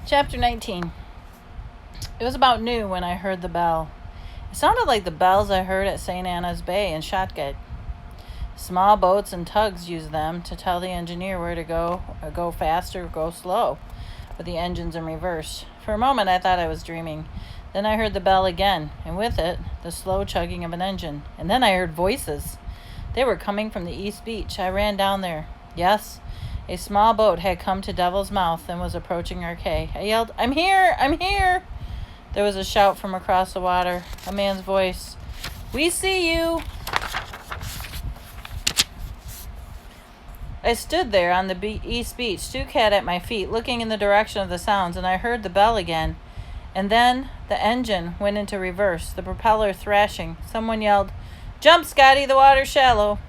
Chapter 19. It was about noon when I heard the bell. It sounded like the bells I heard at St. Anna's Bay in Shotgate. Small boats and tugs use them to tell the engineer where to go fast or go slow, with the engines in reverse. For a moment I thought I was dreaming. Then I heard the bell again, and with it, the slow chugging of an engine. And then I heard voices. They were coming from the East Beach. I ran down there. Yes, a small boat had come to Devil's Mouth and was approaching our quay. I yelled, "I'm here! I'm here!" There was a shout from across the water. A man's voice. "We see you!" I stood there on the East Beach, Stucat at my feet, looking in the direction of the sounds, and I heard the bell again. And then the engine went into reverse, the propeller thrashing. Someone yelled, "Jump, Scotty, the water's shallow."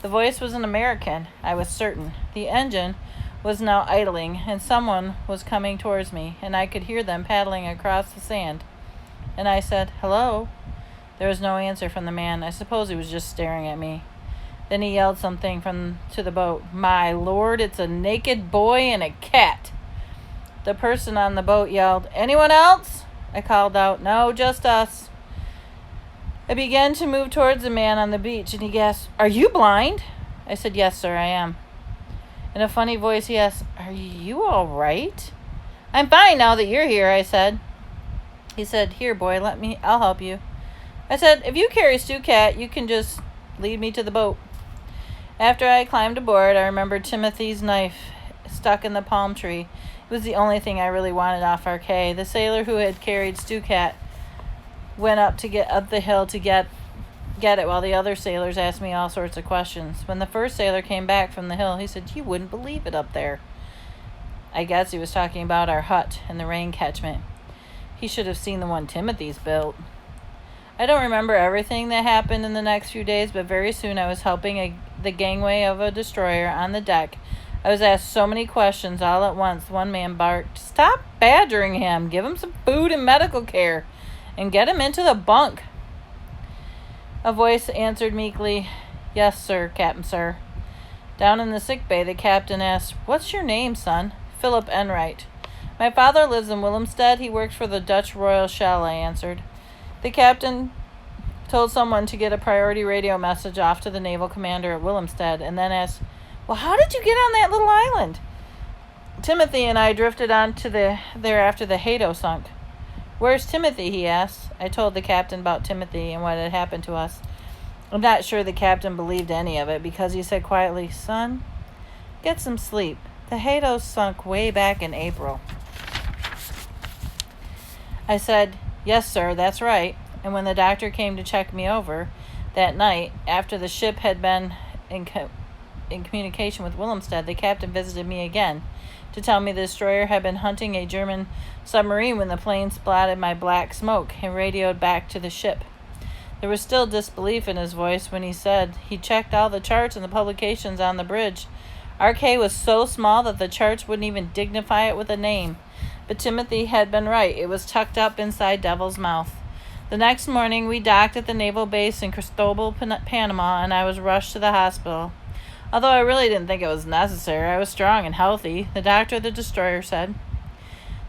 The voice was an American, I was certain. The engine was now idling, and someone was coming towards me, and I could hear them paddling across the sand. And I said, "Hello?" There was no answer from the man. I suppose he was just staring at me. Then he yelled something to the boat. "My Lord, it's a naked boy and a cat." The person on the boat yelled, "Anyone else?" I called out, "No, just us." I began to move towards the man on the beach, and he gasped, "Are you blind?" I said, "Yes, sir, I am." In a funny voice, he asked, "Are you all right?" "I'm fine now that you're here," I said. He said, "Here, boy, I'll help you." I said, "If you carry Stucat, you can just lead me to the boat." After I climbed aboard, I remembered Timothy's knife stuck in the palm tree. It was the only thing I really wanted off our quay. The sailor who had carried Stucat went up the hill to get it while the other sailors asked me all sorts of questions. When the first sailor came back from the hill, he said, "You wouldn't believe it up there." I guess he was talking about our hut and the rain catchment. He should have seen the one Timothy's built. I don't remember everything that happened in the next few days, but very soon I was helping the gangway of a destroyer on the deck. I was asked so many questions all at once. One man barked, "Stop badgering him. Give him some food and medical care, and get him into the bunk." A voice answered meekly, "Yes, sir, Captain, sir." Down in the sick bay, the captain asked, "What's your name, son?" "Philip Enright." "My father lives in Willemstad. He works for the Dutch Royal Shell," I answered. The captain told someone to get a priority radio message off to the naval commander at Willemstad, and then asked, "Well, how did you get on that little island?" "Timothy and I drifted on to there after the Hato sunk." "Where's Timothy?" he asked. I told the captain about Timothy and what had happened to us. I'm not sure the captain believed any of it, because he said quietly, "Son, get some sleep. The Hato sunk way back in April." I said, "Yes, sir, that's right." And when the doctor came to check me over that night, after the ship had been in communication with Willemstad, the captain visited me again to tell me the destroyer had been hunting a German submarine when the plane splatted my black smoke and radioed back to the ship. There was still disbelief in his voice when he said he checked all the charts and the publications on the bridge. Our quay was so small that the charts wouldn't even dignify it with a name. But Timothy had been right. It was tucked up inside Devil's Mouth. The next morning, we docked at the naval base in Cristobal, Panama, and I was rushed to the hospital. Although I really didn't think it was necessary, I was strong and healthy. The doctor at the destroyer said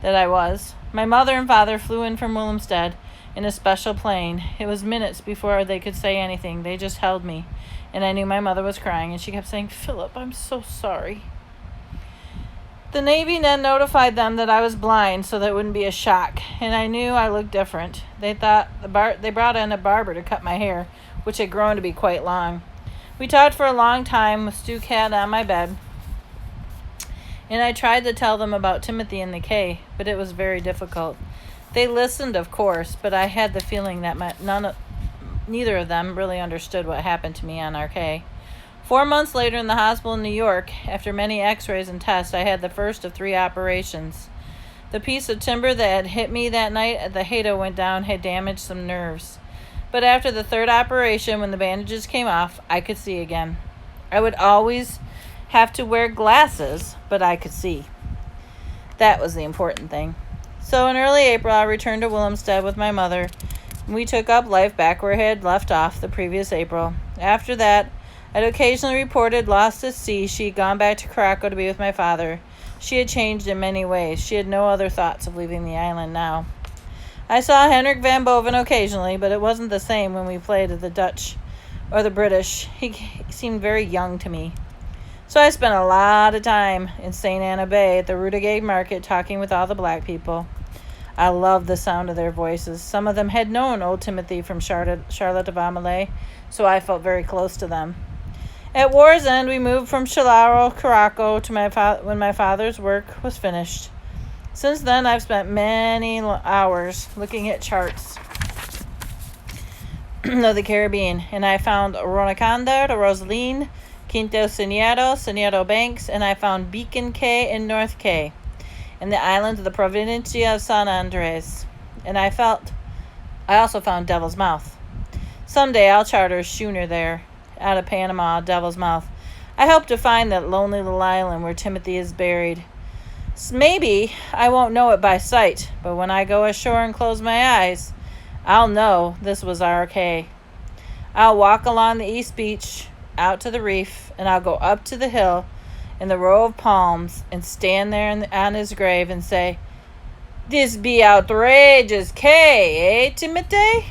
that I was. My mother and father flew in from Willemstad in a special plane. It was minutes before they could say anything. They just held me, and I knew my mother was crying, and she kept saying, "Philip, I'm so sorry." The Navy then notified them that I was blind so that it wouldn't be a shock, and I knew I looked different. They brought in a barber to cut my hair, which had grown to be quite long. We talked for a long time with Stucat on my bed, and I tried to tell them about Timothy and the quay, but it was very difficult. They listened, of course, but I had the feeling that neither of them really understood what happened to me on our quay. 4 months later in the hospital in New York, after many x-rays and tests, I had the first of 3 operations. The piece of timber that had hit me that night at the Hato went down had damaged some nerves. But after the 3rd operation, when the bandages came off, I could see again. I would always have to wear glasses, but I could see. That was the important thing. So in early April, I returned to Willemstad with my mother, and we took up life back where I had left off the previous April. After that, I'd occasionally reported lost at sea. She'd gone back to Krakow to be with my father. She had changed in many ways. She had no other thoughts of leaving the island now. I saw Henrik van Boven occasionally, but it wasn't the same when we played at the Dutch or the British. He seemed very young to me. So I spent a lot of time in St. Anna Bay at the Rudegate Market talking with all the black people. I loved the sound of their voices. Some of them had known old Timothy from Charlotte of Amelie, so I felt very close to them. At war's end, we moved from Chilaro, Caraco to when my father's work was finished. Since then, I've spent many hours looking at charts of the Caribbean, and I found Ronacanda, Rosaline, Quinto Señero Banks, and I found Beacon Cay and North Cay, and the islands of the Provincia of San Andres. And I also found Devil's Mouth. Someday I'll charter a schooner there, out of Panama, Devil's Mouth. I hope to find that lonely little island where Timothy is buried. Maybe I won't know it by sight, but when I go ashore and close my eyes, I'll know this was our Cay. I'll walk along the East Beach, out to the reef, and I'll go up to the hill in the row of palms and stand there on his grave and say, "This be outrageous Cay, eh, Timothy?"